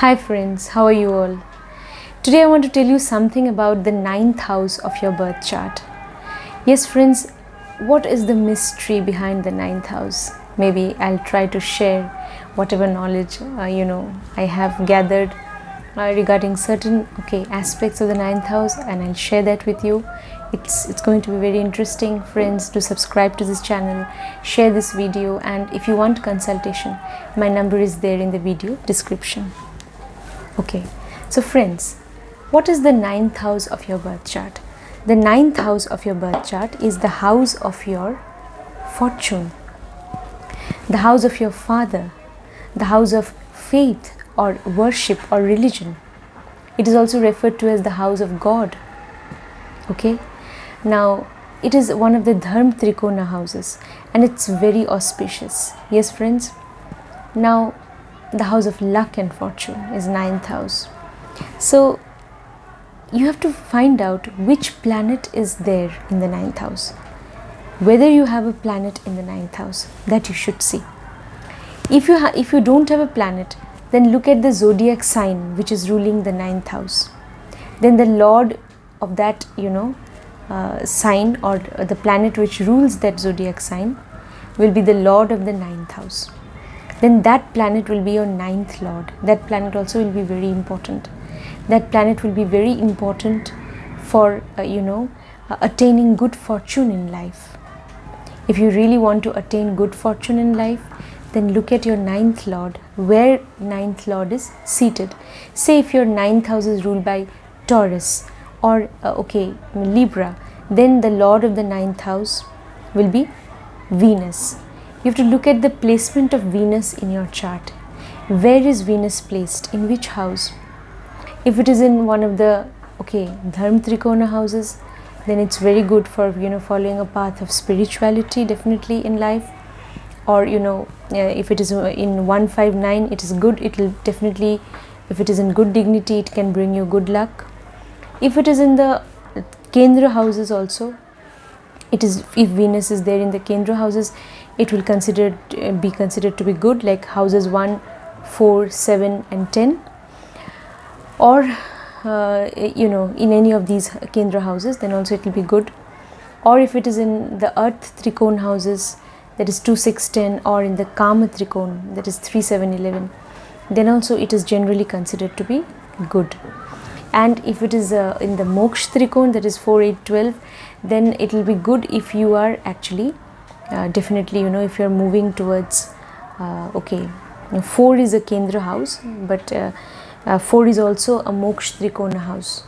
Hi friends, how are you all? Today I want to tell you something about the ninth house of your birth chart. Yes friends, what is the mystery behind the ninth house? Maybe I'll try to share whatever knowledge I have gathered regarding certain aspects of the ninth house, and I'll share that with you. It's going to be very interesting. Friends, do subscribe to this channel, share this video, and if you want consultation, my number is there in the video description. Okay, so friends, what is the ninth house of your birth chart? The ninth house of your birth chart is the house of your fortune, the house of your father, the house of faith or worship or religion. It is also referred to as the house of God. Okay, now it is one of the Dharma Trikona houses and it's very auspicious. Yes friends, now the house of luck and fortune is ninth house. So you have to find out which planet is there in the ninth house. Whether you have a planet in the ninth house, that you should see. If you don't have a planet, then look at the zodiac sign which is ruling the ninth house. Then the lord of that sign, or the planet which rules that zodiac sign, will be the lord of the ninth house. Then that planet will be your ninth lord. That planet also will be very important. That planet will be very important for attaining good fortune in life. If you really want to attain good fortune in life, then look at your ninth lord, where ninth lord is seated. Say if your ninth house is ruled by Taurus or Libra, then the lord of the ninth house will be Venus. You have to look at the placement of Venus in your chart. Where is Venus placed? In which house? If it is in one of the Dharma Trikona houses, then it's very good for following a path of spirituality definitely in life. Or if it is in 159, it is good. It will definitely, if it is in good dignity, it can bring you good luck. If it is in the Kendra houses also, it is, if Venus is there in the Kendra houses, it will be considered to be good, like houses 1, 4, 7 and 10, or in any of these Kendra houses, then also it will be good. Or if it is in the Earth Trikona houses, that is 2, 6, 10, or in the Kama Trikona, that is 3, 7, 11, then also it is generally considered to be good. And if it is in the Moksha Trikona, that is 4, 8, 12, then it will be good if you are actually definitely if you are moving towards 4 is a Kendra house, but 4 is also a Moksha Trikona house.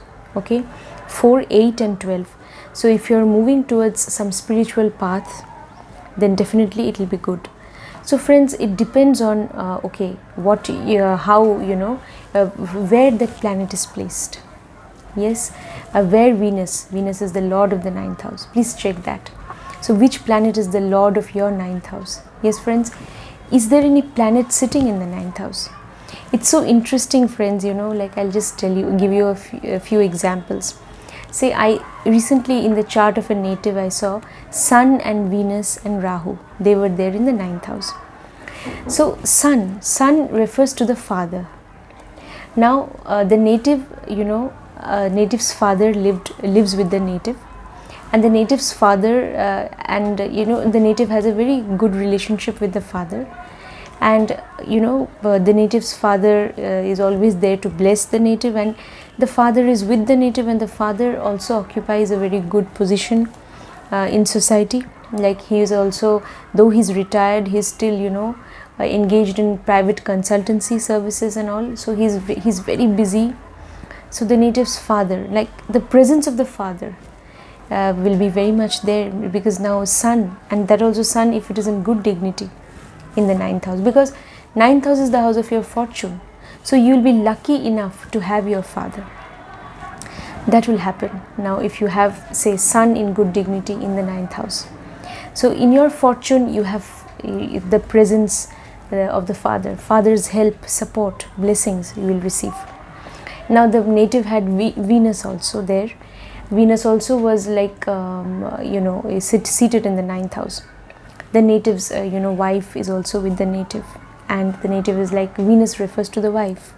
4, 8 and 12. So if you are moving towards some spiritual path, then definitely it will be good. So friends, it depends on where that planet is placed. Yes, where Venus is the lord of the ninth house. Please check that. So which planet is the lord of your ninth house? Yes friends, is there any planet sitting in the ninth house? It's so interesting friends, like I'll just give you a few examples. Say I recently in the chart of a native, I saw Sun and Venus and Rahu. They were there in the ninth house. So sun refers to the father. Now the native, native's father lives with the native, and the native's father the native has a very good relationship with the father, and the native's father is always there to bless the native, and the father is with the native, and the father also occupies a very good position in society. Like he is also, though he's retired, he's still engaged in private consultancy services and all, so he's very busy. So the native's father, like the presence of the father will be very much there, because now sun, and that also sun if it is in good dignity in the ninth house, because ninth house is the house of your fortune. So you will be lucky enough to have your father. That will happen now if you have, say, sun in good dignity in the ninth house. So in your fortune you have the presence of the father's help, support, blessings you will receive. Now the native had Venus also there. Venus also was like seated in the ninth house. The native's wife is also with the native, and the native is like, Venus refers to the wife.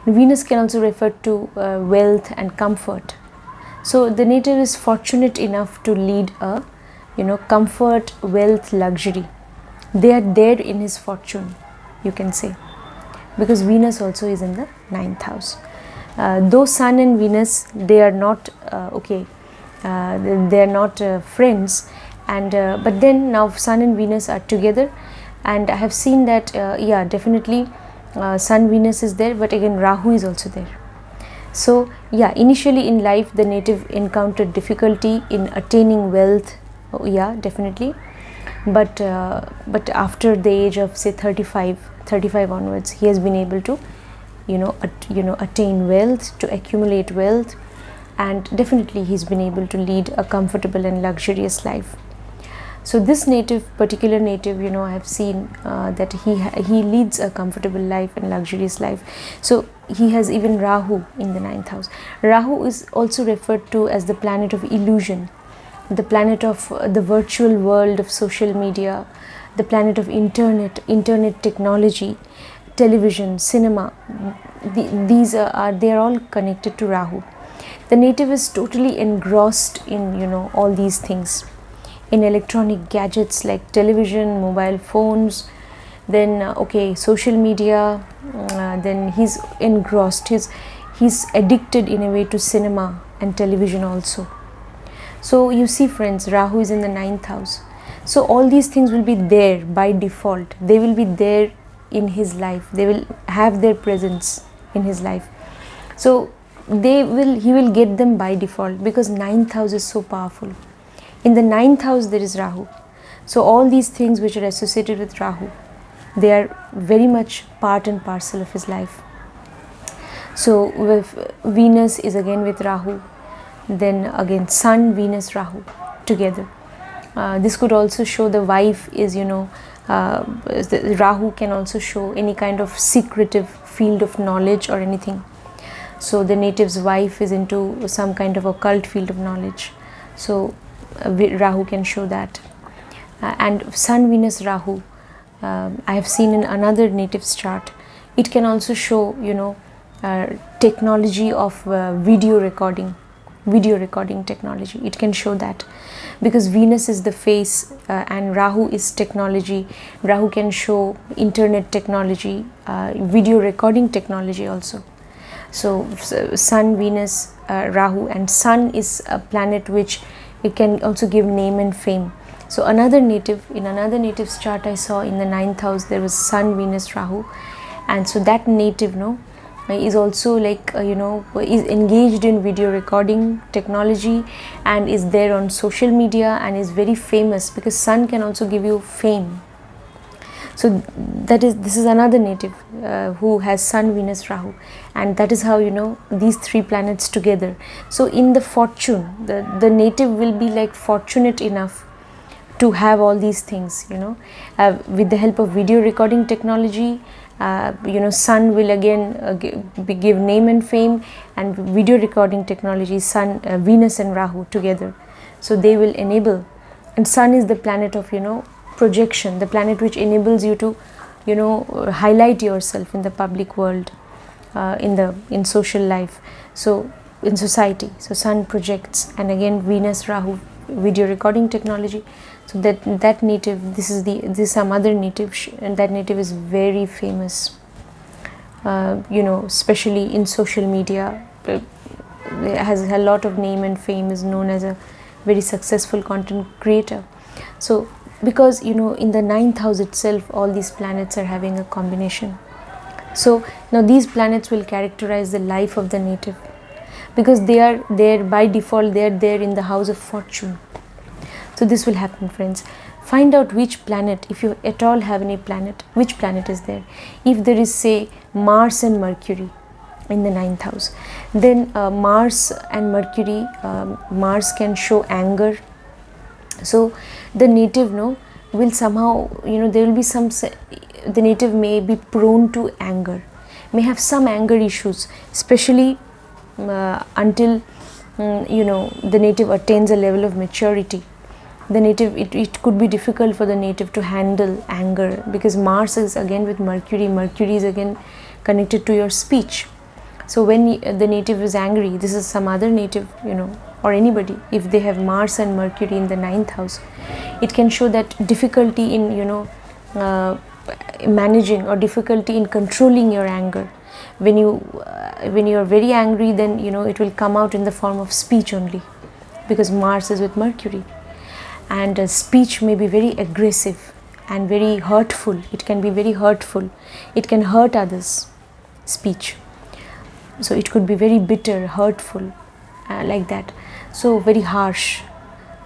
Venus can also refer to wealth and comfort. So the native is fortunate enough to lead a, comfort, wealth, luxury. They are there in his fortune, you can say, because Venus also is in the 9th house. Though Sun and Venus, they are not they are not friends, and but then now Sun and Venus are together, and I have seen that yeah, definitely Sun Venus is there, but again Rahu is also there. So yeah, initially in life the native encountered difficulty in attaining wealth, yeah, definitely, but after the age of say 35 onwards, he has been able to attain wealth, to accumulate wealth, and definitely he's been able to lead a comfortable and luxurious life. So this particular native, I have seen that he leads a comfortable life and luxurious life. So he has even Rahu in the 9th house. Rahu is also referred to as the planet of illusion, the planet of the virtual world of social media, the planet of internet technology, television, cinema. These are they are all connected to Rahu. The native is totally engrossed in all these things, in electronic gadgets like television, mobile phones, then social media, then he's engrossed, he's addicted in a way to cinema and television also. So you see friends, Rahu is in the 9th house. So all these things will be there by default. They will be there in his life. They will have their presence in his life. So he will get them by default, because 9th house is so powerful. In the 9th house there is Rahu. So all these things which are associated with Rahu, they are very much part and parcel of his life. So with Venus is again with Rahu, then again Sun, Venus, Rahu together. This could also show the wife is, Rahu can also show any kind of secretive field of knowledge or anything. So the native's wife is into some kind of occult field of knowledge. So Rahu can show that. And Sun, Venus, Rahu, I have seen in another native's chart. It can also show, technology of video recording technology. It can show that, because Venus is the face and Rahu is technology. Rahu can show internet technology, video recording technology also. So Sun, Venus, Rahu, and Sun is a planet which it can also give name and fame. So in another native's chart I saw in the 9th house there was Sun, Venus, Rahu, and so that native is also like is engaged in video recording technology and is there on social media and is very famous, because Sun can also give you fame. So this is another native who has Sun, Venus, Rahu, and that is how these three planets together. So in the fortune, the native will be like fortunate enough to have all these things, with the help of video recording technology. Sun will again give name and fame, and video recording technology, Sun, Venus and Rahu together. So they will enable, and Sun is the planet of projection, the planet which enables you to highlight yourself in the public world, in social life, so in society. So Sun projects, and again Venus, Rahu, video recording technology. So that native, this is some other native, and that native is very famous, especially in social media. It has a lot of name and fame, is known as a very successful content creator. So because in the 9th house itself all these planets are having a combination. So now these planets will characterize the life of the native, because they are there by default, they are there in the house of fortune. So this will happen, friends. Find out which planet, if you at all have any planet, which planet is there. If there is say Mars and Mercury in the 9th house, then Mars and Mercury, Mars can show anger. So the native will somehow, there will be the native may be prone to anger, may have some anger issues, especially until the native attains a level of maturity. The native, it could be difficult for the native to handle anger, because Mars is again with Mercury. Mercury is again connected to your speech. So when the native is angry, this is some other native, or anybody, if they have Mars and Mercury in the 9th house, it can show that difficulty in managing, or difficulty in controlling your anger. When you are very angry, then it will come out in the form of speech only, because Mars is with Mercury, and speech may be very aggressive and very hurtful. It can be very hurtful. It can hurt others, speech. So it could be very bitter, hurtful, like that. So very harsh,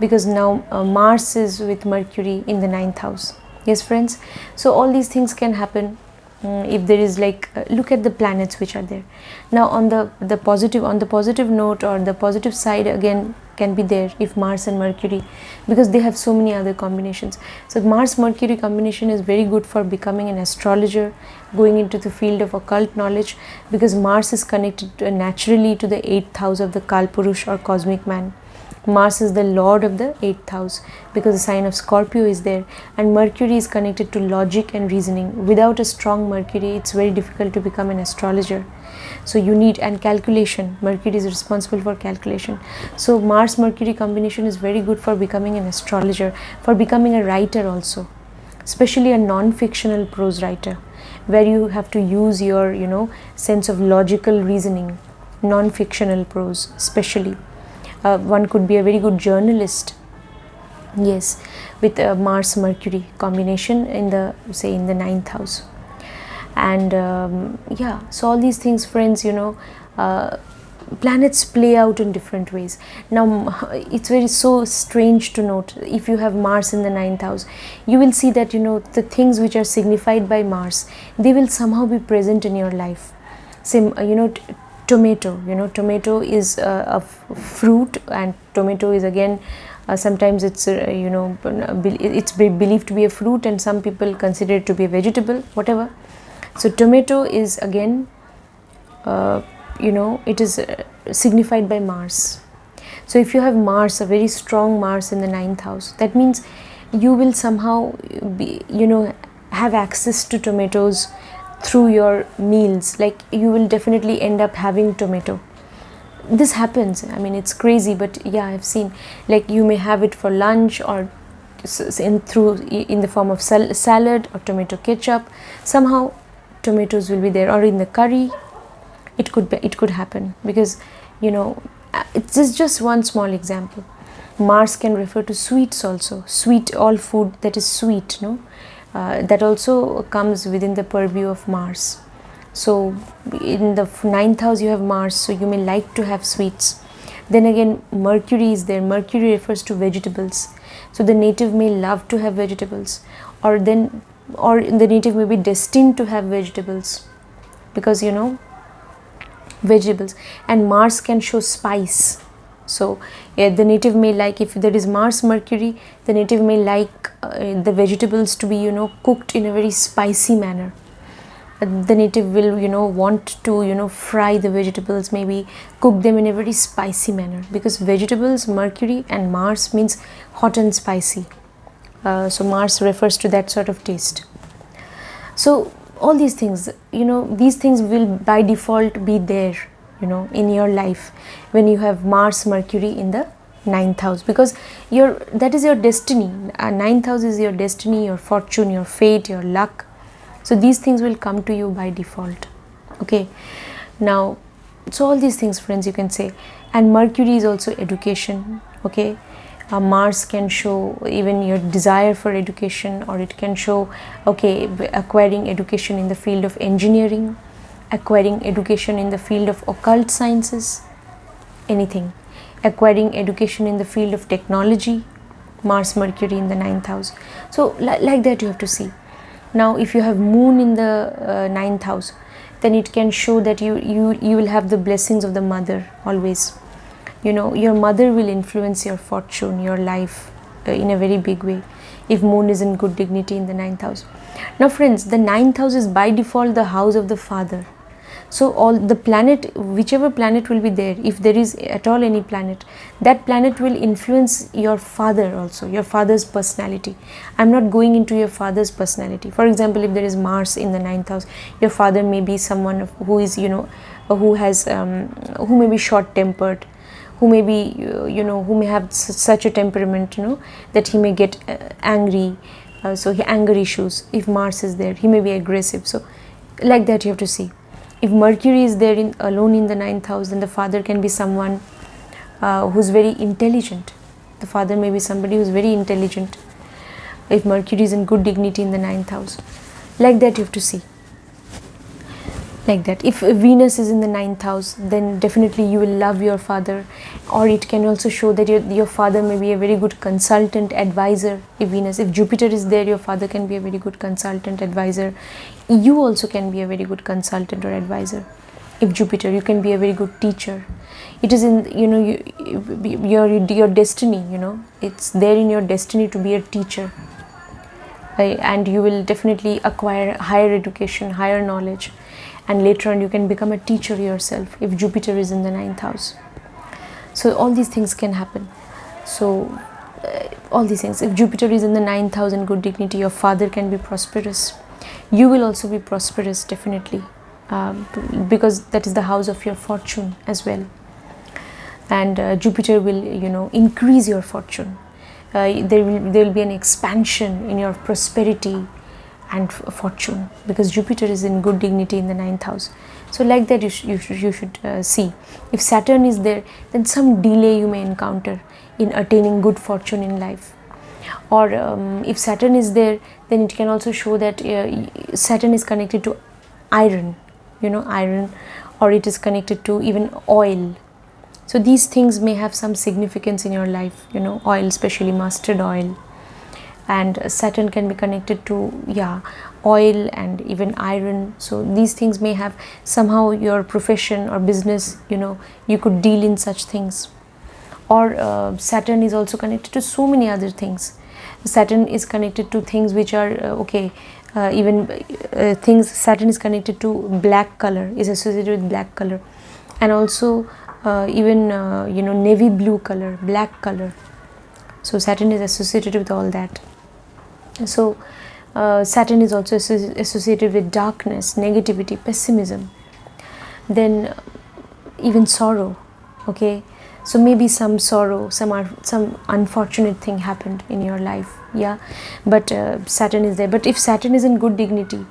because now Mars is with Mercury in the 9th house. Yes, friends. So all these things can happen if there is look at the planets which are there. Now on the positive note, or the positive side again can be there if Mars and Mercury, because they have so many other combinations. So Mars Mercury combination is very good for becoming an astrologer, going into the field of occult knowledge, because Mars is connected naturally to the 8th house of the Kalpurush or cosmic man. Mars is the lord of the 8th house, because the sign of Scorpio is there, and Mercury is connected to logic and reasoning. Without a strong Mercury, it's very difficult to become an astrologer. So you need, and calculation, Mercury is responsible for calculation. So Mars Mercury combination is very good for becoming an astrologer, for becoming a writer also, especially a non-fictional prose writer, where you have to use your sense of logical reasoning. Non-fictional prose especially. One could be a very good journalist, yes, with Mars Mercury combination in the 9th house. And yeah, so all these things, friends, planets play out in different ways. Now it's very so strange to note, if you have Mars in the 9th house, you will see that the things which are signified by Mars, they will somehow be present in your life. Same, tomato, tomato is a fruit, and tomato is again sometimes it's it's believed to be a fruit, and some people consider it to be a vegetable, whatever. So tomato is again it is signified by Mars. So if you have Mars, a very strong Mars in the 9th house, that means you will somehow be, have access to tomatoes through your meals. Like you will definitely end up having tomato. This happens, I mean, it's crazy, but yeah, I've seen, like you may have it for lunch, or in the form of salad or tomato ketchup. Somehow tomatoes will be there, or in the curry. It could happen, because it's just one small example. Mars can refer to sweets also. Sweet, all food that is sweet, that also comes within the purview of Mars. So in the 9th house you have Mars, so you may like to have sweets. Then again Mercury is there. Mercury refers to vegetables, so the native may love to have vegetables, or the native may be destined to have vegetables, because vegetables. And Mars can show spice. So the native may like, if there is Mars Mercury, the native may like the vegetables to be cooked in a very spicy manner. The native will want to fry the vegetables, maybe cook them in a very spicy manner, because vegetables, Mercury and Mars means hot and spicy. So Mars refers to that sort of taste. So all these things, these things will by default be there in your life when you have Mars Mercury in the 9th house, because that is your destiny. 9th house is your destiny, your fortune, your fate, your luck. So these things will come to you by default. Okay, now so all these things, friends, you can say. And Mercury is also education. Okay, Mars can show even your desire for education, or it can show acquiring education in the field of engineering, acquiring education in the field of occult sciences, anything, acquiring education in the field of technology. Mars Mercury in the 9th house. So like that you have to see. Now if you have Moon in the 9th house, then it can show that you will have the blessings of the mother always. Your mother will influence your fortune, your life in a very big way, if Moon is in good dignity in the 9th house. Now friends, the 9th house is by default the house of the father. So all the planet, whichever planet will be there, if there is at all any planet, that planet will influence your father also, your father's personality. I'm not going into your father's personality. For example, if there is Mars in the 9th house, your father may be someone who is, who has who may be short tempered, who may be who may have such a temperament, that he may get angry. So anger issues, if Mars is there, he may be aggressive. So like that you have to see. If Mercury is there alone in the 9th house, then the father can be someone who's very intelligent. The father may be somebody who's very intelligent. If Mercury is in good dignity in the 9th house, like that you have to see. Like that. If Venus is in the 9th house, then definitely you will love your father. Or it can also show that your father may be a very good consultant, advisor. If Jupiter is there, your father can be a very good consultant, advisor. You also can be a very good consultant or advisor. If Jupiter, you can be a very good teacher. It is in your destiny. It's there in your destiny to be a teacher. And you will definitely acquire higher education, higher knowledge. And later on you can become a teacher yourself if Jupiter is in the 9th house. So all these things can happen. So all these things, if Jupiter is in the 9th house in good dignity, your father can be prosperous. You will also be prosperous, definitely, because that is the house of your fortune as well. And Jupiter will increase your fortune. There will be an expansion in your prosperity and fortune, because Jupiter is in good dignity in the 9th house. So like that you should see. If Saturn is there, then some delay you may encounter in attaining good fortune in life. Or if Saturn is there, then it can also show that Saturn is connected to iron, iron, or it is connected to even oil. So these things may have some significance in your life, oil, especially mustard oil. And Saturn can be connected to oil and even iron. So these things may have somehow your profession or business, you could deal in such things. Or Saturn is also connected to so many other things. Saturn is connected to things which are things. Saturn is connected to black color, is associated with black color, and also even navy blue color, black color. So Saturn is associated with all that. So Saturn is also associated with darkness, negativity, pessimism, then even sorrow. Okay, so maybe some sorrow, some unfortunate thing happened in your life, but Saturn is there. But if Saturn is in good dignity,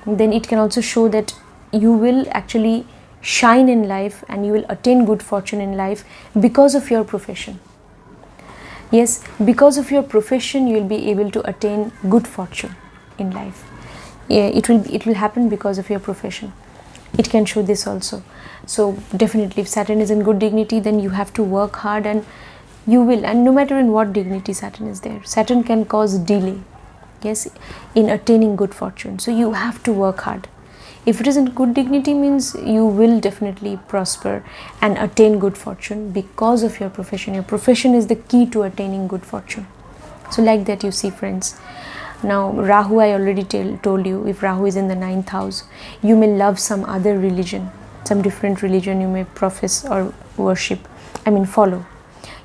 then it can also show that you will actually shine in life and you will attain good fortune in life because of your profession. Yes, because of your profession you will be able to attain good fortune in life. It will happen because of your profession. It can show this also. So definitely, if Saturn is in good dignity, then you have to work hard, and you will. And no matter in what dignity Saturn is there, Saturn can cause delay, yes, in attaining good fortune. So you have to work hard. If it is in good dignity, means you will definitely prosper and attain good fortune because of your profession. Your profession is the key to attaining good fortune. So like that you see, friends. Now Rahu, I already told you, if Rahu is in the 9th house, you may love some other religion, some different religion you may profess or worship, follow.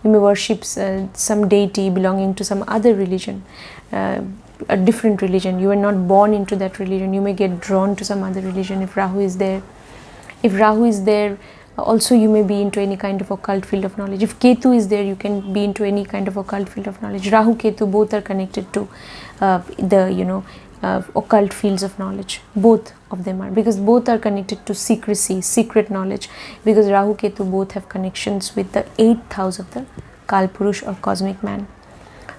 You may worship some deity belonging to some other religion, a different religion. You are not born into that religion. You may get drawn to some other religion if Rahu is there. If Rahu is there, also you may be into any kind of occult field of knowledge. If Ketu is there, you can be into any kind of occult field of knowledge. Rahu, Ketu, both are connected to the occult fields of knowledge. Both of them are, because both are connected to secrecy, secret knowledge, because Rahu, Ketu both have connections with the 8th house of the Kalpurush or cosmic man.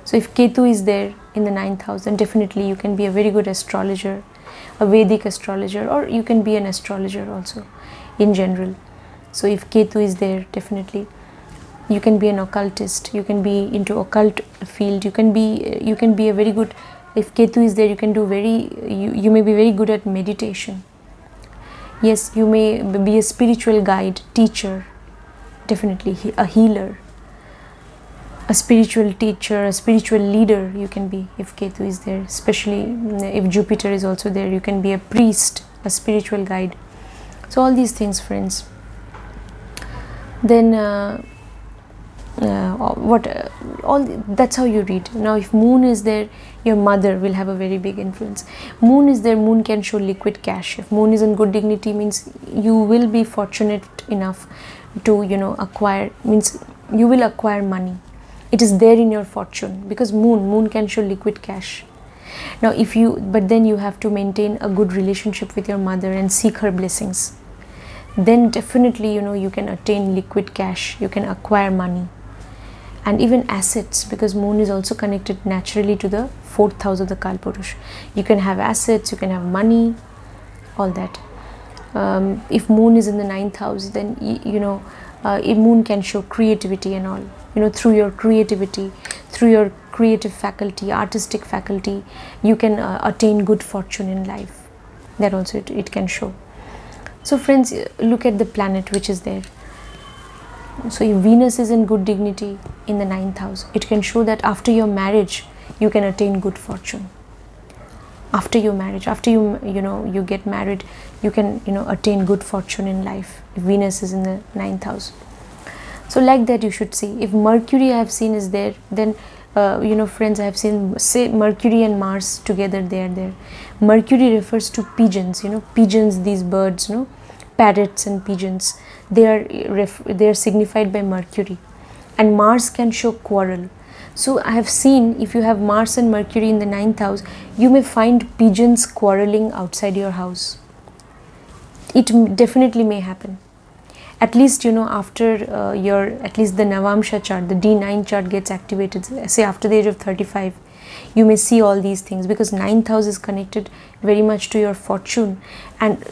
So if Ketu is there in the 9th house, then definitely you can be a very good astrologer, a Vedic astrologer, or you can be an astrologer also in general. So if Ketu is there, definitely you can be an occultist, you can be into occult field, you can be a very good, if Ketu is there, you can do you may be very good at meditation. Yes, you may be a spiritual guide, teacher, definitely a healer, a spiritual teacher, a spiritual leader you can be if Ketu is there. Especially if Jupiter is also there, you can be a priest, a spiritual guide. So all these things, friends. Then all that's how you read. Now if moon is there, your mother will have a very big influence. Moon is there, moon can show liquid cash. If moon is in good dignity, means you will be fortunate enough to acquire, means you will acquire money. It is there in your fortune, because moon can show liquid cash. Now but then you have to maintain a good relationship with your mother and seek her blessings. Then definitely you can attain liquid cash, you can acquire money, and even assets, because moon is also connected naturally to the 4th house of the Kalpurush. You can have assets, you can have money, all that. If moon is in the 9th house, then moon can show creativity and all. Through your creativity, through your creative faculty, artistic faculty, you can attain good fortune in life. That also it can show. So friends, look at the planet which is there. So if Venus is in good dignity in the 9th house, it can show that after your marriage you can attain good fortune. After your marriage, after you get married, you can attain good fortune in life if Venus is in the 9th house. So like that you should see. If Mercury I have seen is there, then friends, I have seen, say, Mercury and Mars together, they are there. Mercury refers to pigeons, pigeons, these birds, parrots and pigeons, they are signified by Mercury. And Mars can show quarrel. So I have seen, if you have Mars and Mercury in the 9th house, you may find pigeons quarreling outside your house. It definitely may happen. At least after at least the Navamsha chart, the D9 chart gets activated, say after the age of 35, you may see all these things, because 9th house is connected very much to your fortune, and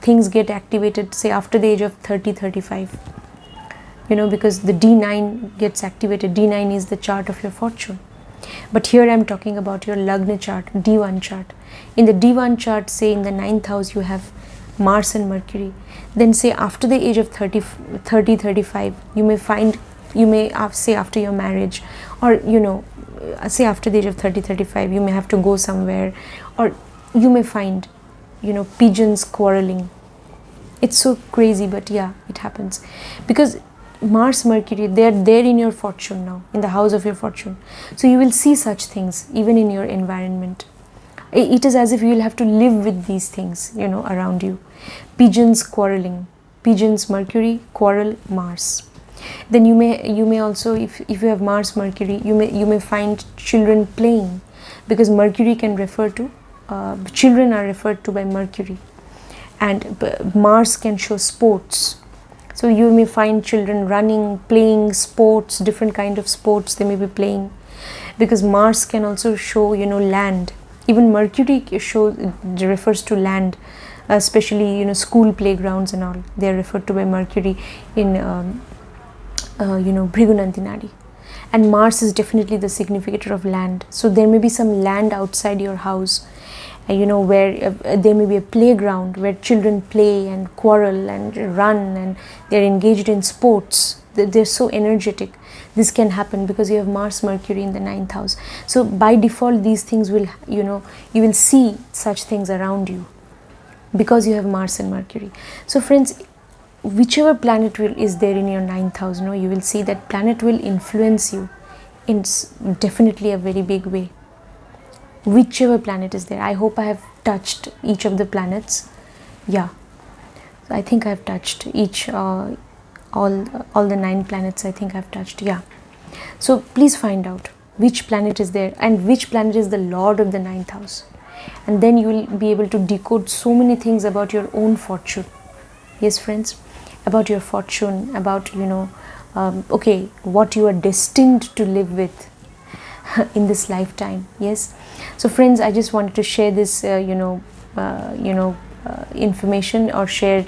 things get activated, say after the age of 30-35, because the D9 gets activated. D9 is the chart of your fortune. But here I am talking about your Lagna chart, D1 chart. In the D1 chart, say in the 9th house you have Mars and Mercury, then say after the age of 30-35, you may say after your marriage, or say after the age of 30-35, you may have to go somewhere, or you may find pigeons quarreling. It's so crazy, but yeah, it happens, because Mars, Mercury, they are there in your fortune now, in the house of your fortune. So you will see such things even in your environment. It is as if you will have to live with these things around you. Pigeons quarreling, pigeons, Mercury, quarrel, Mars. Then you may also, if you have Mars, Mercury, you may find children playing, because Mercury can refer to children are referred to by Mercury, and Mars can show sports. So you may find children running, playing sports, different kind of sports they may be playing, because Mars can also show land. Even Mercury refers to land, especially school playgrounds and all. They are referred to by Mercury in Bhrigunantinadi. And Mars is definitely the significator of land. So there may be some land outside your house, where there may be a playground where children play and quarrel and run, and they're engaged in sports. They're so energetic. This can happen because you have Mars, Mercury in the 9th house. So by default, these things will, you will see such things around you, because you have Mars and Mercury. So friends, whichever planet is there in your 9th house, you will see that planet will influence you in definitely a very big way. Whichever planet is there. I hope I have touched each of the planets. Yeah, I think I have touched each all the 9 planets. I think I've touched. Yeah, so please find out which planet is there and which planet is the lord of the 9th house, and then you will be able to decode so many things about your own fortune. Yes friends, about your fortune, about okay, what you are destined to live with in this lifetime. Yes, so friends, I just wanted to share this information, or share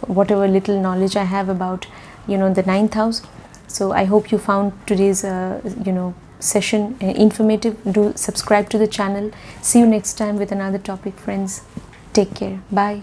whatever little knowledge I have about the 9th house. So I hope you found today's session informative. Do subscribe to the channel. See you next time with another topic, friends. Take care. Bye.